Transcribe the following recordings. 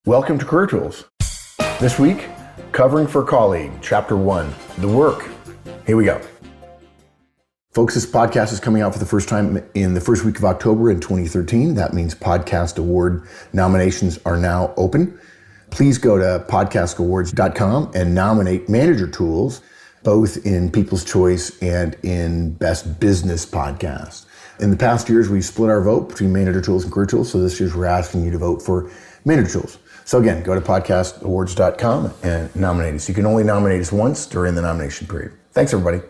Welcome to Career Tools. This week, Covering for a Colleague, Chapter 1, The Work. Here we go. Folks, this podcast is coming out for the first time in the first week of October in 2013. That means podcast award nominations are now open. Please go to podcastawards.com and nominate Manager Tools, both in People's Choice and in Best Business Podcast. In the past years, we've split our vote between Manager Tools and Career Tools, so this year we're asking you to vote for Manager Tools. So again, go to podcastawards.com and nominate us. You can only nominate us once during the nomination period. Thanks, everybody.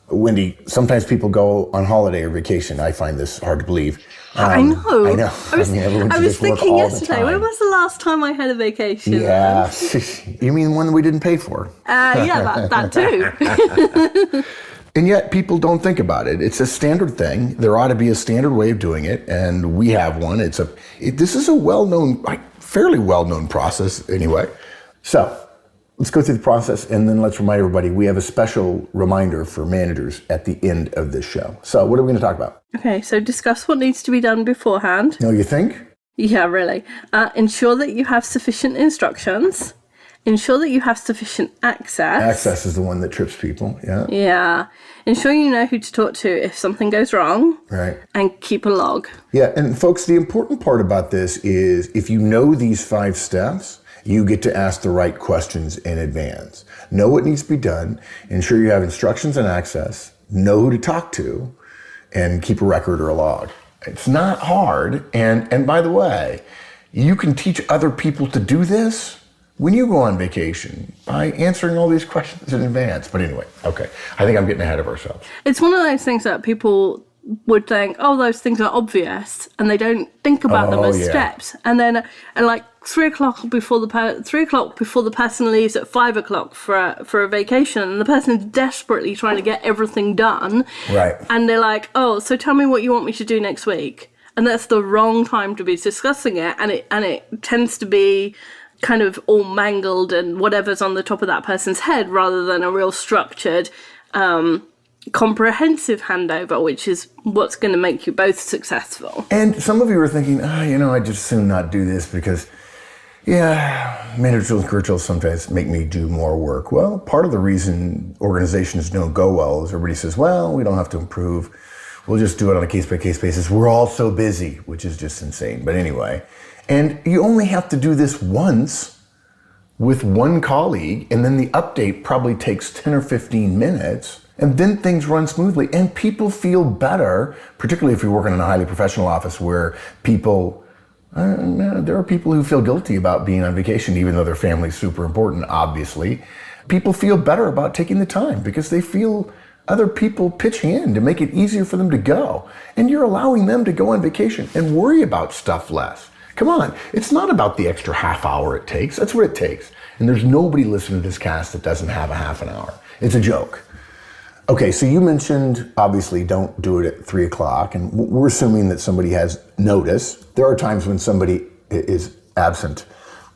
Wendy, sometimes people go on holiday or vacation. I find this hard to believe. I know. I was thinking yesterday, when was the last time I had a vacation? Yeah. You mean one that we didn't pay for? Yeah, that too. And yet people don't think about it. It's a standard thing. There ought to be a standard way of doing it, and we have one. This is a well-known, fairly well-known process anyway. So let's go through the process, and then let's remind everybody we have a special reminder for managers at the end of this show. So what are we going to talk about? Okay, so discuss what needs to be done beforehand. No, you think? Yeah, really. Ensure that you have sufficient instructions. Ensure that you have sufficient access. Access is the one that trips people, yeah. Yeah. Ensure you know who to talk to if something goes wrong. Right. And keep a log. Yeah, and folks, the important part about this is if you know these 5 steps, you get to ask the right questions in advance. Know what needs to be done, ensure you have instructions and access, know who to talk to, and keep a record or a log. It's not hard, and by the way, you can teach other people to do this when you go on vacation by answering all these questions in advance. But anyway, okay, I think I'm getting ahead of ourselves. It's one of those things that people would think, oh, those things are obvious, and they don't think about them as steps. And then at like 3 o'clock before the person leaves at 5 o'clock for a vacation, and the person's desperately trying to get everything done. Right. And they're like, oh, so tell me what you want me to do next week. And that's the wrong time to be discussing it, and it tends to be kind of all mangled and whatever's on the top of that person's head, rather than a real structured, comprehensive handover, which is what's going to make you both successful. And some of you are thinking, I'd just soon not do this because, Manager Tools and Career Tools sometimes make me do more work. Well, part of the reason organizations don't go well is everybody says, well, we don't have to improve. We'll just do it on a case-by-case basis. We're all so busy, which is just insane. But anyway, and you only have to do this once with one colleague, and then the update probably takes 10 or 15 minutes, and then things run smoothly, and people feel better, particularly if you're working in a highly professional office where people, there are people who feel guilty about being on vacation, even though their family's super important, obviously. People feel better about taking the time because they feel other people pitching in to make it easier for them to go. And you're allowing them to go on vacation and worry about stuff less. Come on, it's not about the extra half hour it takes. That's what it takes. And there's nobody listening to this cast that doesn't have a half an hour. It's a joke. Okay, so you mentioned, obviously, don't do it at 3 o'clock. And we're assuming that somebody has notice. There are times when somebody is absent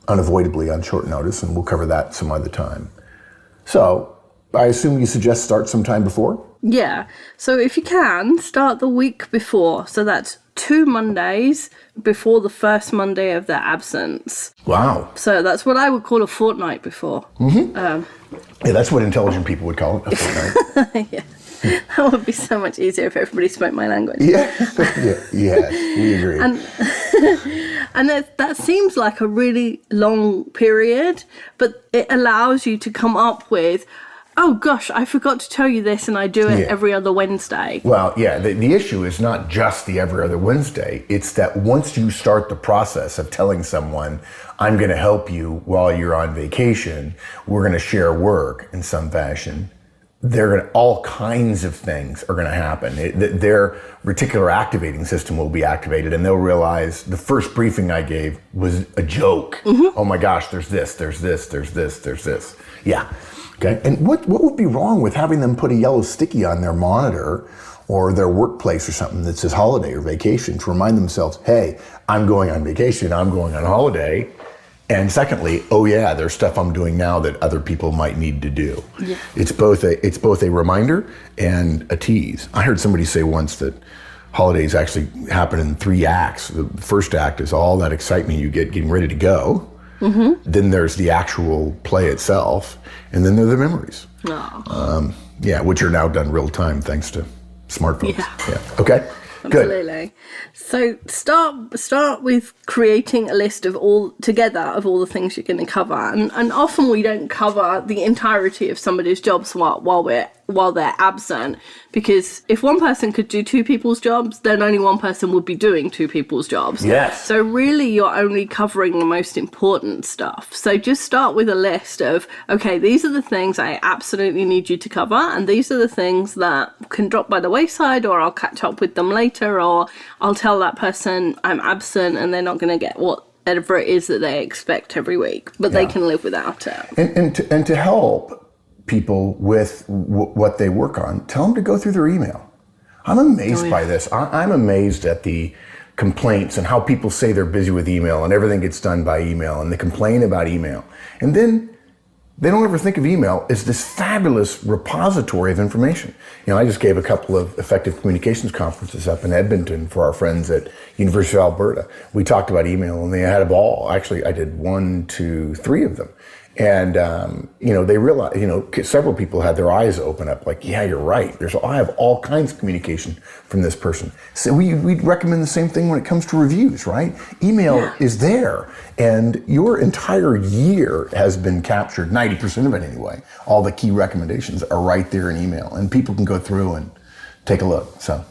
unavoidably on short notice, and we'll cover that some other time. So I assume you suggest start sometime before? Yeah. So if you can, start the week before. So that's 2 Mondays before the first Monday of their absence. Wow. So that's what I would call a fortnight before. Mm-hmm. Yeah, that's what intelligent people would call it, a fortnight. Yeah. That would be so much easier if everybody spoke my language. Yeah, yeah, we agree. And that seems like a really long period, but it allows you to come up with, oh gosh, I forgot to tell you this, and I do it every other Wednesday. Well, yeah, the issue is not just the every other Wednesday. It's that once you start the process of telling someone, I'm going to help you while you're on vacation, we're going to share work in some fashion, all kinds of things are going to happen. Their reticular activating system will be activated, and they'll realize the first briefing I gave was a joke. Mm-hmm. Oh my gosh, there's this. Yeah. Okay. And what would be wrong with having them put a yellow sticky on their monitor or their workplace or something that says holiday or vacation to remind themselves, hey, I'm going on vacation, I'm going on holiday. And secondly, oh yeah, there's stuff I'm doing now that other people might need to do. Yeah. It's both a reminder and a tease. I heard somebody say once that holidays actually happen in 3 acts. The first act is all that excitement you get getting ready to go. Then there's the actual play itself, and then there are the memories. Oh. Which are now done real time thanks to smartphones. Yeah. Okay. Good. Absolutely. So start with creating a list of all the things you're going to cover, and often we don't cover the entirety of somebody's jobs while they're absent, because if one person could do two people's jobs, then only one person would be doing two people's jobs. Yes. So really, you're only covering the most important stuff. So just start with a list of, okay, these are the things I absolutely need you to cover, and these are the things that can drop by the wayside, or I'll catch up with them later, or I'll tell that person I'm absent and they're not going to get whatever it is that they expect every week, but they can live without it. And to help people with what they work on, tell them to go through their email. I'm amazed by this. I'm amazed at the complaints and how people say they're busy with email and everything gets done by email, and they complain about email. And then they don't ever think of email as this fabulous repository of information. I just gave a couple of effective communications conferences up in Edmonton for our friends at University of Alberta. We talked about email and they had a ball. Actually, I did 1, 2, 3 of them. And, they realized, several people had their eyes open up like, yeah, you're right. I have all kinds of communication from this person. So we'd recommend the same thing when it comes to reviews, right? Email is there, and your entire year has been captured, 90% of it anyway. All the key recommendations are right there in email, and people can go through and take a look. So,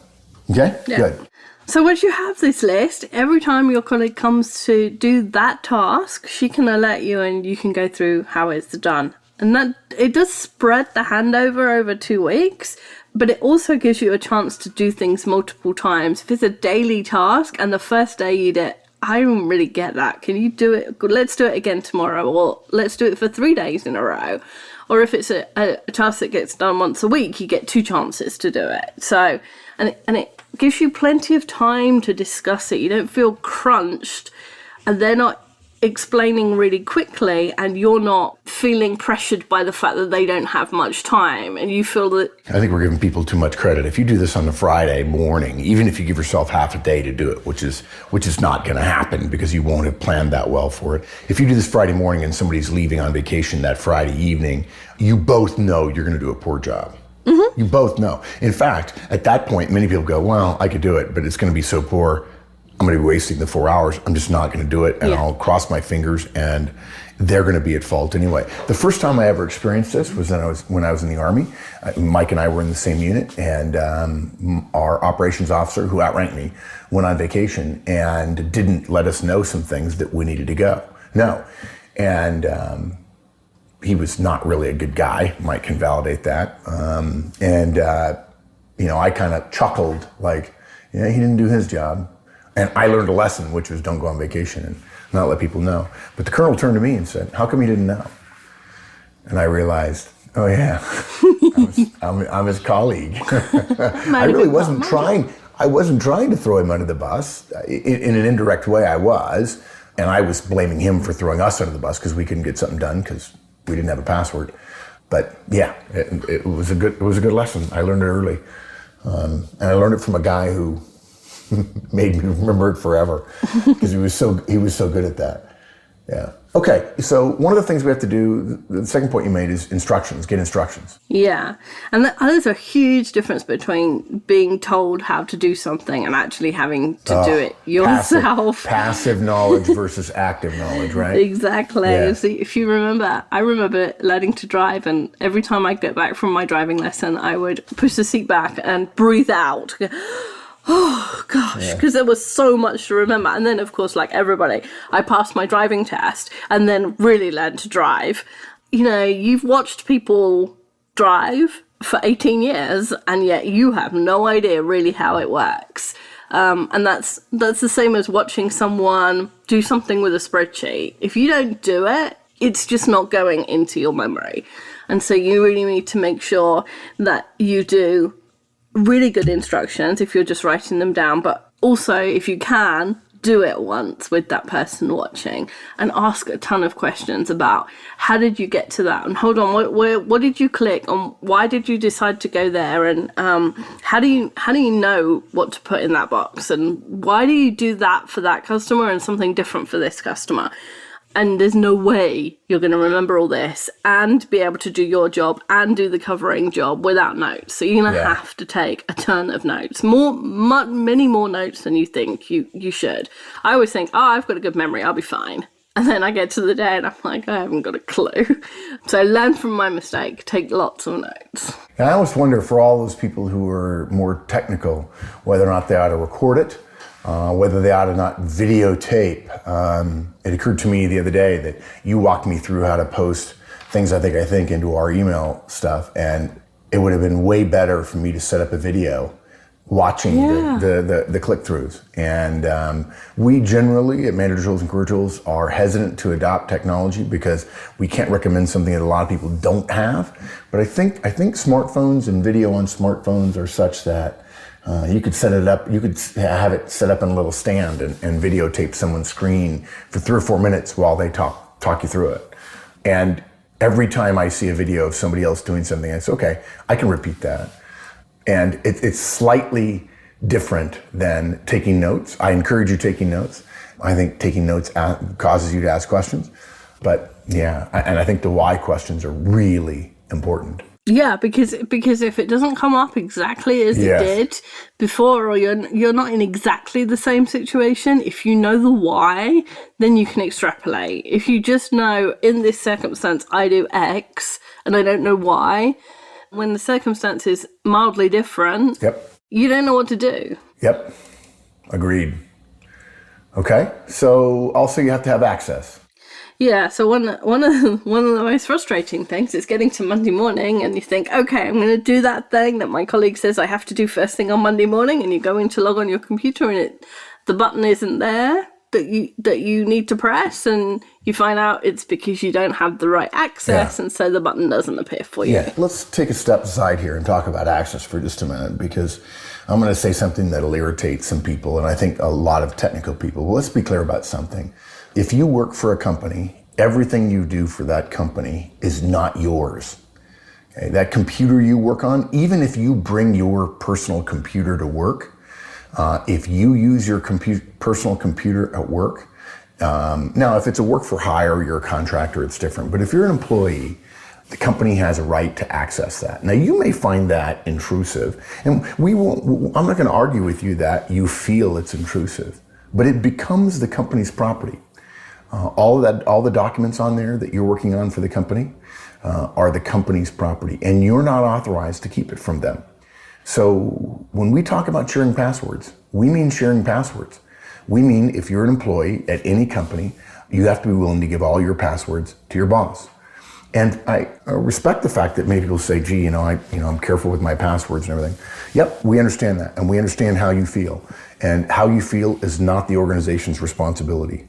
okay, good. So once you have this list, every time your colleague comes to do that task, she can alert you and you can go through how it's done. And that it does spread the handover over 2 weeks, but it also gives you a chance to do things multiple times. If it's a daily task and the first day you did it, I don't really get that. Can you do it? Let's do it again tomorrow, or let's do it for 3 days in a row. Or if it's a task that gets done once a week, you get 2 chances to do it. So, and it gives you plenty of time to discuss it. You don't feel crunched, and they're not explaining really quickly, and you're not feeling pressured by the fact that they don't have much time, and you feel that... I think we're giving people too much credit. If you do this on a Friday morning, even if you give yourself half a day to do it, which is not going to happen because you won't have planned that well for it. If you do this Friday morning and somebody's leaving on vacation that Friday evening, you both know you're going to do a poor job. You both know. In fact, at that point, many people go, well, I could do it, but it's going to be so poor. I'm going to be wasting the 4 hours. I'm just not going to do it. And I'll cross my fingers, and they're going to be at fault anyway. The first time I ever experienced this was when I was in the Army. Mike and I were in the same unit, and our operations officer, who outranked me, went on vacation and didn't let us know some things that we needed to go. No. And he was not really a good guy. Mike can validate that. I kind of chuckled like, yeah, he didn't do his job. And I learned a lesson, which was don't go on vacation and not let people know. But the colonel turned to me and said, how come you didn't know? And I realized, oh yeah, I'm his colleague. I really wasn't trying. I wasn't trying to throw him under the bus. In an indirect way, I was. And I was blaming him for throwing us under the bus because we couldn't get something done because we didn't have a password. But yeah, it was a good lesson. I learned it early. And I learned it from a guy who made me remember it forever because he was so good at that. Yeah. Okay. So one of the things we have to do, the second point you made is instructions, get instructions. Yeah. And there's a huge difference between being told how to do something and actually having to do it yourself. Passive knowledge versus active knowledge, right? Exactly. Yeah. So if you remember, I remember learning to drive, and every time I get back from my driving lesson, I would push the seat back and breathe out. Oh, gosh, because there was so much to remember. And then, of course, like everybody, I passed my driving test and then really learned to drive. You've watched people drive for 18 years, and yet you have no idea really how it works. And that's the same as watching someone do something with a spreadsheet. If you don't do it, it's just not going into your memory. And so you really need to make sure that you do really good instructions if you're just writing them down, but also if you can, do it once with that person watching and ask a ton of questions about how did you get to that, and hold on, what did you click on, why did you decide to go there, and how do you know what to put in that box, and why do you do that for that customer and something different for this customer. And there's no way you're going to remember all this and be able to do your job and do the covering job without notes. So you're going to have to take a ton of notes, many more notes than you think you should. I always think, oh, I've got a good memory, I'll be fine. And then I get to the day and I'm like, I haven't got a clue. So learn from my mistake, take lots of notes. And I always wonder for all those people who are more technical, whether or not they ought to record it, whether they ought to not videotape. It occurred to me the other day that you walked me through how to post things I think into our email stuff, and it would have been way better for me to set up a video watching the click-throughs. And we generally at Manager Tools and Career Tools are hesitant to adopt technology because we can't recommend something that a lot of people don't have. But I think smartphones and video on smartphones are such that you could set it up, you could have it set up in a little stand and videotape someone's screen for 3 or 4 minutes while they talk you through it. And every time I see a video of somebody else doing something, it's okay, I can repeat that. And it's slightly different than taking notes. I encourage you taking notes. I think taking notes causes you to ask questions. But yeah, and I think the why questions are really important. Yeah, because if it doesn't come up exactly as it did before, or you're not in exactly the same situation, if you know the why, then you can extrapolate. If you just know, in this circumstance, I do X, and I don't know why, when the circumstance is mildly different, you don't know what to do. Yep, agreed. Okay, so also you have to have access. Yeah, so one of the most frustrating things is getting to Monday morning and you think, okay, I'm going to do that thing that my colleague says I have to do first thing on Monday morning, and you go in to log on your computer and the button isn't there that you need to press, and you find out it's because you don't have the right access, and so the button doesn't appear for you. Yeah, let's take a step aside here and talk about access for just a minute, because I'm going to say something that'll irritate some people, and I think a lot of technical people. Well, let's be clear about something. If you work for a company, everything you do for that company is not yours. Okay? That computer you work on, even if you bring your personal computer to work, if you use your personal computer at work, now if it's a work for hire, you're a contractor, it's different. But if you're an employee, the company has a right to access that. Now you may find that intrusive, and I'm not going to argue with you that you feel it's intrusive, but it becomes the company's property. All the documents on there that you're working on for the company are the company's property, and you're not authorized to keep it from them. So when we talk about sharing passwords, we mean sharing passwords. We mean if you're an employee at any company, you have to be willing to give all your passwords to your boss. And I respect the fact that many people say, gee, I'm careful with my passwords and everything. Yep, we understand that, and we understand how you feel. And how you feel is not the organization's responsibility.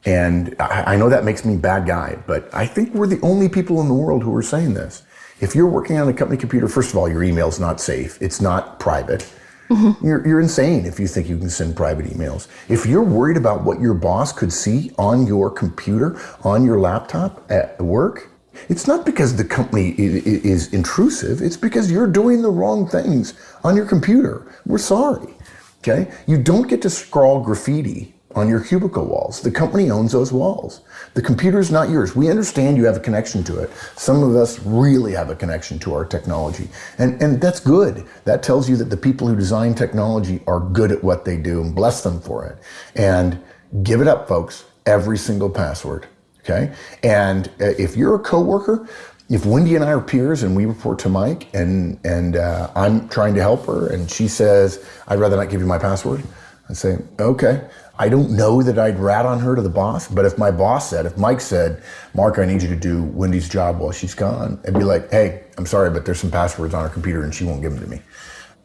And I know that makes me a bad guy, but I think we're the only people in the world who are saying this. If you're working on a company computer, first of all, your email's not safe. It's not private. Mm-hmm. You're insane if you think you can send private emails. If you're worried about what your boss could see on your computer, on your laptop at work, it's not because the company is intrusive. It's because you're doing the wrong things on your computer. We're sorry. Okay? You don't get to scrawl graffiti on your cubicle walls. The company owns those walls. The computer is not yours. We understand you have a connection to it. Some of us really have a connection to our technology. And that's good. That tells you that the people who design technology are good at what they do, and bless them for it. And give it up, folks. Every single password. Okay? And if you're a coworker, if Wendy and I are peers and we report to Mike and I'm trying to help her and she says, I'd rather not give you my password, I say, okay. I don't know that I'd rat on her to the boss, but if Mike said, Mark, I need you to do Wendy's job while she's gone, I'd be like, hey, I'm sorry, but there's some passwords on her computer and she won't give them to me.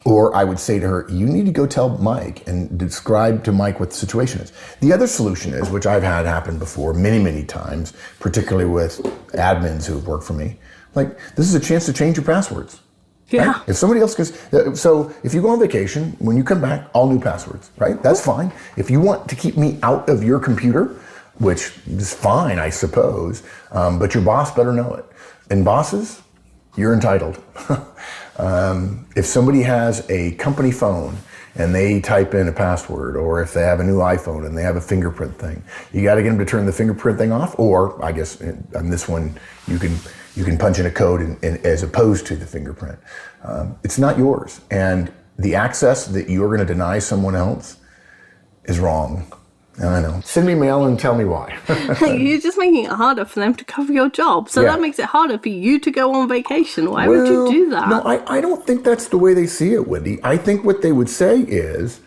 Or I would say to her, you need to go tell Mike and describe to Mike what the situation is. The other solution is, which I've had happen before many, many times, particularly with admins who have worked for me, like, this is a chance to change your passwords. Yeah. Right? If somebody else goes, so if you go on vacation, when you come back, all new passwords, right? That's fine. If you want to keep me out of your computer, which is fine, I suppose, but your boss better know it. And bosses, you're entitled. If somebody has a company phone and they type in a password, or if they have a new iPhone and they have a fingerprint thing, you got to get them to turn the fingerprint thing off. Or I guess on this one, you can punch in a code as opposed to the fingerprint. It's not yours. And the access that you're going to deny someone else is wrong. I know. Send me mail and tell me why. You're just making it harder for them to cover your job. So that makes it harder for you to go on vacation. Why would you do that? No, I don't think that's the way they see it, Wendy. I think what they would say is,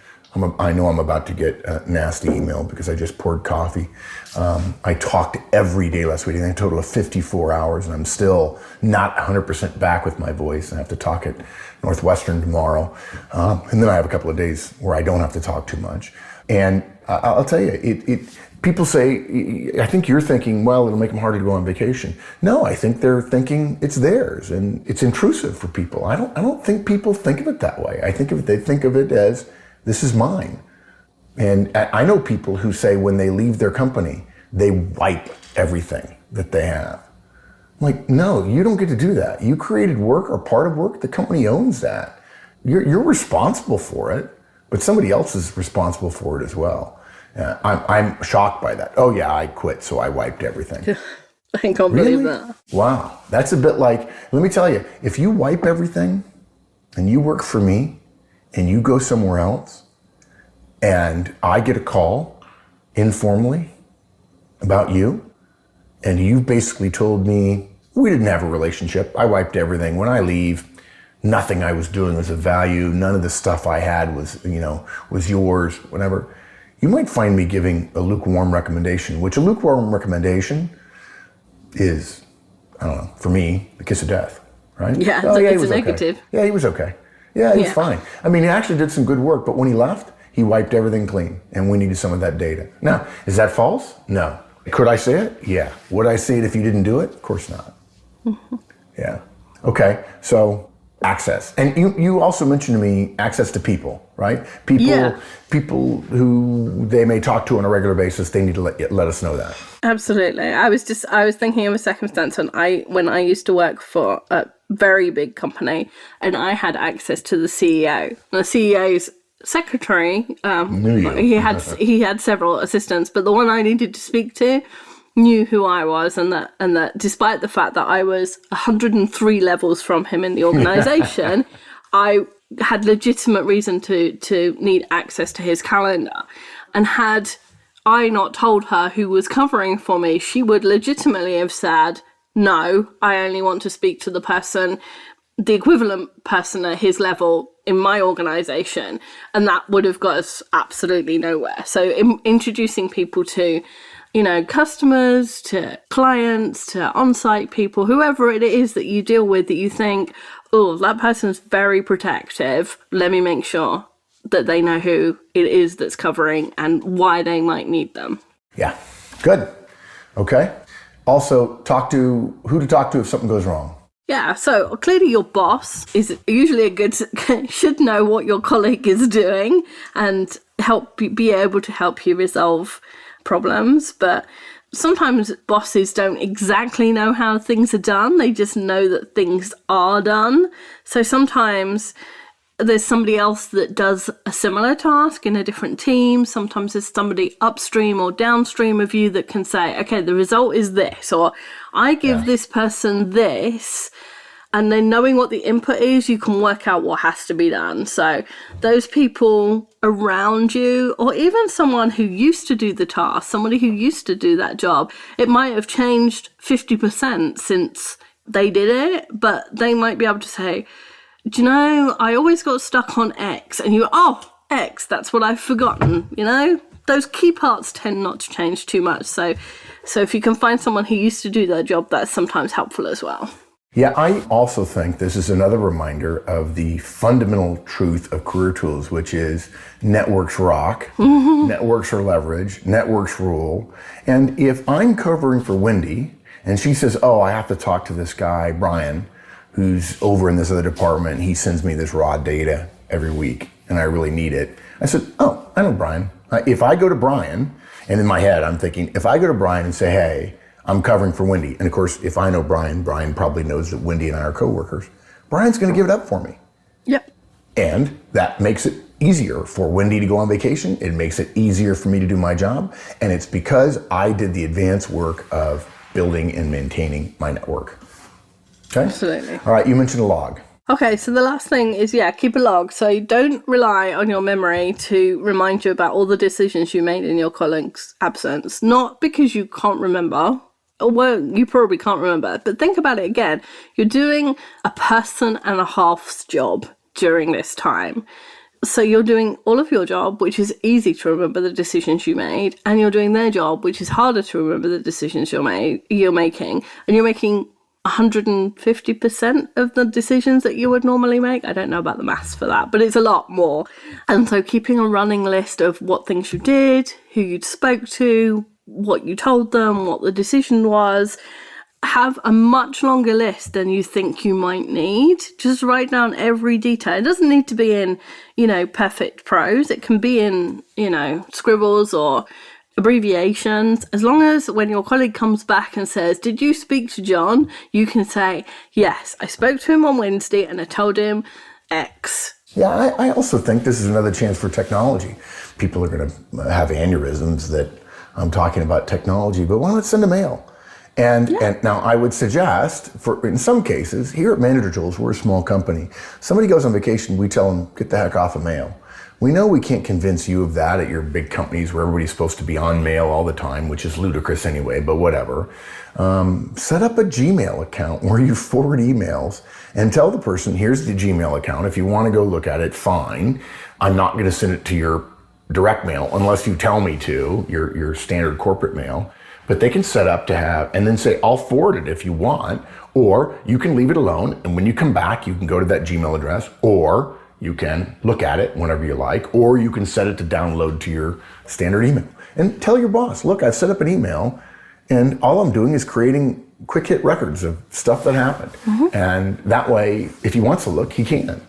I know I'm about to get a nasty email because I just poured coffee. I talked every day last week, and a total of 54 hours, and I'm still not 100% back with my voice. I have to talk at Northwestern tomorrow. And then I have a couple of days where I don't have to talk too much. And I'll tell you, people say, I think you're thinking, well, it'll make them harder to go on vacation. No, I think they're thinking it's theirs and it's intrusive for people. I don't think people think of it that way. I think they think of it as, this is mine. And I know people who say when they leave their company, they wipe everything that they have. I'm like, no, you don't get to do that. You created work or part of work. The company owns that. You're responsible for it. But somebody else is responsible for it as well. I'm shocked by that. Oh yeah, I quit, so I wiped everything. I can't believe that. Wow, that's a bit like, let me tell you, if you wipe everything and you work for me and you go somewhere else and I get a call informally about you and you've basically told me, we didn't have a relationship, I wiped everything, when I leave, nothing I was doing was of value. None of the stuff I had was yours, whatever. You might find me giving a lukewarm recommendation, which a lukewarm recommendation is, I don't know, for me, the kiss of death, right? Yeah, he it's was a negative. Okay. Yeah, he was okay. Yeah, he was fine. I mean, he actually did some good work, but when he left, he wiped everything clean, and we needed some of that data. Now, is that false? No. Could I say it? Yeah. Would I say it if you didn't do it? Of course not. Yeah. Okay, so access. And you also mentioned to me access to people, right? People who they may talk to on a regular basis, they need to let us know that. Absolutely. I was thinking of a circumstance when I used to work for a very big company and I had access to the CEO. The CEO's secretary, he had several assistants, but the one I needed to speak to knew who I was, and that despite the fact that I was 103 levels from him in the organization, I had legitimate reason to need access to his calendar. And had I not told her who was covering for me, she would legitimately have said, no, I only want to speak to the equivalent person at his level in my organization. And that would have got us absolutely nowhere. So introducing people to customers, to clients, to on-site people, whoever it is that you deal with that you think, oh, that person's very protective, let me make sure that they know who it is that's covering and why they might need them. Yeah, good. Okay. Also, who to talk to if something goes wrong. Yeah, so clearly your boss is usually should know what your colleague is doing and be able to help you resolve problems, but sometimes bosses don't exactly know how things are done. They just know that things are done. So sometimes there's somebody else that does a similar task in a different team. Sometimes there's somebody upstream or downstream of you that can say, okay, the result is this, or I give this person this. And then knowing what the input is, you can work out what has to be done. So those people around you, or even someone who used to do the task, somebody who used to do that job, it might have changed 50% since they did it, but they might be able to say, do you know, I always got stuck on X. And you, X, that's what I've forgotten, Those key parts tend not to change too much. So if you can find someone who used to do that job, that's sometimes helpful as well. Yeah, I also think this is another reminder of the fundamental truth of Career Tools, which is networks rock, networks are leverage, networks rule. And if I'm covering for Wendy and she says, oh, I have to talk to this guy, Brian, who's over in this other department, he sends me this raw data every week and I really need it. I said, oh, I know Brian. If I go to Brian, and in my head I'm thinking, if I go to Brian and say, hey, I'm covering for Wendy. And of course, if I know Brian probably knows that Wendy and I are coworkers. Brian's going to give it up for me. Yep. And that makes it easier for Wendy to go on vacation. It makes it easier for me to do my job. And it's because I did the advanced work of building and maintaining my network. Okay? Absolutely. All right, you mentioned a log. Okay, so the last thing is, keep a log. So don't rely on your memory to remind you about all the decisions you made in your colleague's absence. Not because you can't remember, well, you probably can't remember, but think about it again. You're doing a person and a half's job during this time. So you're doing all of your job, which is easy to remember the decisions you made, and you're doing their job, which is harder to remember the decisions you're making, and you're making 150% of the decisions that you would normally make. I don't know about the maths for that, but it's a lot more. And so keeping a running list of what things you did, who you spoke to, what you told them, what the decision was. Have a much longer list than you think you might need. Just write down every detail. It doesn't need to be in, perfect prose. It can be in, scribbles or abbreviations. As long as when your colleague comes back and says, "Did you speak to John?" you can say, "Yes, I spoke to him on Wednesday and I told him X." Yeah, I also think this is another chance for technology. People are going to have aneurysms that I'm talking about technology, but why not send a mail? And now I would suggest, in some cases, here at Manager Tools, we're a small company. Somebody goes on vacation, we tell them, get the heck off of mail. We know we can't convince you of that at your big companies where everybody's supposed to be on mail all the time, which is ludicrous anyway, but whatever. Set up a Gmail account where you forward emails and tell the person, here's the Gmail account. If you want to go look at it, fine. I'm not going to send it to your direct mail unless you tell me to, your standard corporate mail. But they can set up to have, and then say, I'll forward it if you want, or you can leave it alone, and when you come back, you can go to that Gmail address, or you can look at it whenever you like, or you can set it to download to your standard email. And tell your boss, look, I've set up an email, and all I'm doing is creating quick hit records of stuff that happened. Mm-hmm. And that way, if he wants to look, he can.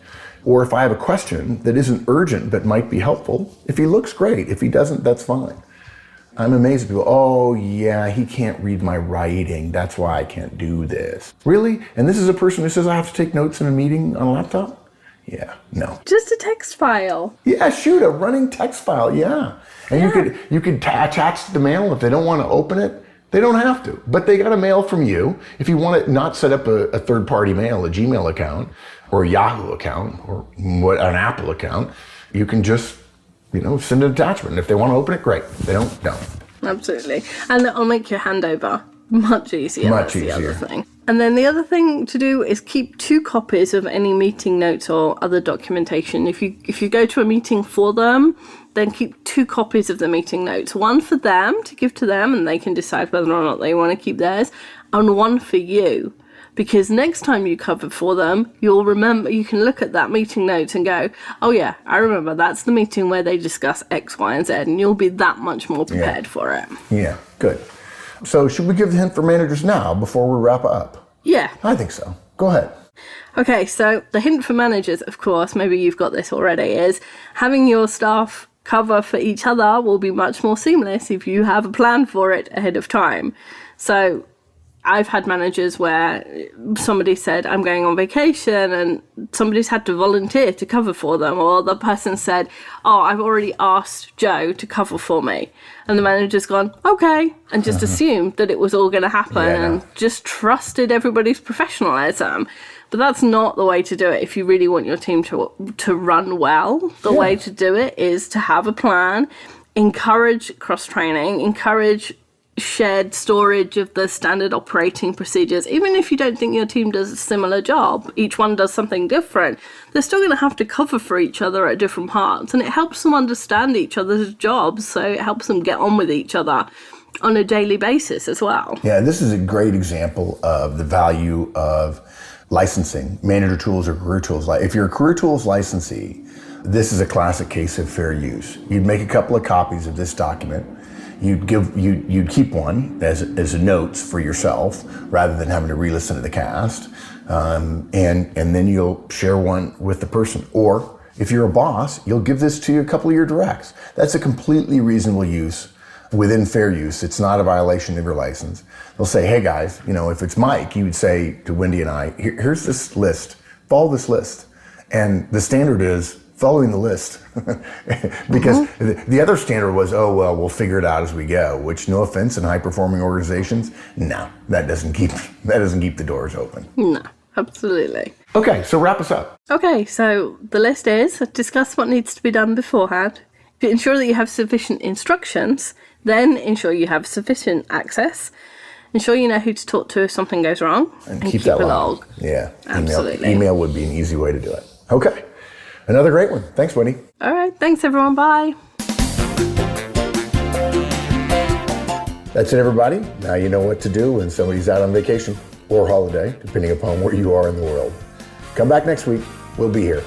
Or if I have a question that isn't urgent but might be helpful, if he looks, great. If he doesn't, that's fine. I'm amazed at people, oh yeah, he can't read my writing, that's why I can't do this. Really? And this is a person who says I have to take notes in a meeting on a laptop? Yeah, no. Just a text file. Yeah, shoot, a running text file, yeah. And you could attach to the mail. If they don't want to open it, they don't have to. But they got a mail from you. If you want to not set up a third-party mail, a Gmail account, or a Yahoo account, or an Apple account, you can just send an attachment. And if they want to open it, great. If they don't. Absolutely. And that'll make your handover much easier. That's the other thing. And then the other thing to do is keep 2 copies of any meeting notes or other documentation. If you go to a meeting for them, then keep 2 copies of the meeting notes. One for them to give to them and they can decide whether or not they want to keep theirs, and one for you. Because next time you cover for them, you'll remember, you can look at that meeting notes and go, oh yeah, I remember that's the meeting where they discuss X, Y, and Z, and you'll be that much more prepared for it. Yeah, good. So should we give the hint for managers now before we wrap up? Yeah. I think so. Go ahead. Okay, so the hint for managers, of course, maybe you've got this already, is having your staff cover for each other will be much more seamless if you have a plan for it ahead of time. So I've had managers where somebody said, I'm going on vacation, and somebody's had to volunteer to cover for them, or the person said, oh, I've already asked Joe to cover for me. And the manager's gone, okay, and just assumed that it was all going to happen and just trusted everybody's professionalism. But that's not the way to do it if you really want your team to run well. The way to do it is to have a plan, encourage cross-training, encourage shared storage of the standard operating procedures. Even if you don't think your team does a similar job, each one does something different, they're still going to have to cover for each other at different parts, and it helps them understand each other's jobs, so it helps them get on with each other on a daily basis as well. Yeah, this is a great example of the value of licensing, Manager Tools or Career Tools. If you're a Career Tools licensee, this is a classic case of fair use. You'd make a couple of copies of this document. You'd keep one as a notes for yourself rather than having to re-listen to the cast, and then you'll share one with the person. Or if you're a boss, you'll give this to a couple of your directs. That's a completely reasonable use within fair use. It's not a violation of your license. They'll say, hey guys, if it's Mike, you would say to Wendy and I, here's this list, follow this list. And the standard is following the list. Because the other standard was, oh, well, we'll figure it out as we go, which, no offense, in high-performing organizations, no, that doesn't keep the doors open. No, absolutely. Okay, so wrap us up. Okay, so the list is discuss what needs to be done beforehand. Ensure that you have sufficient instructions, then ensure you have sufficient access. Ensure you know who to talk to if something goes wrong. And keep that a log. log. Yeah, Absolutely. Email would be an easy way to do it. Okay, another great one. Thanks, Wendy. All right, thanks everyone. Bye. That's it, everybody. Now you know what to do when somebody's out on vacation or holiday, depending upon where you are in the world. Come back next week. We'll be here.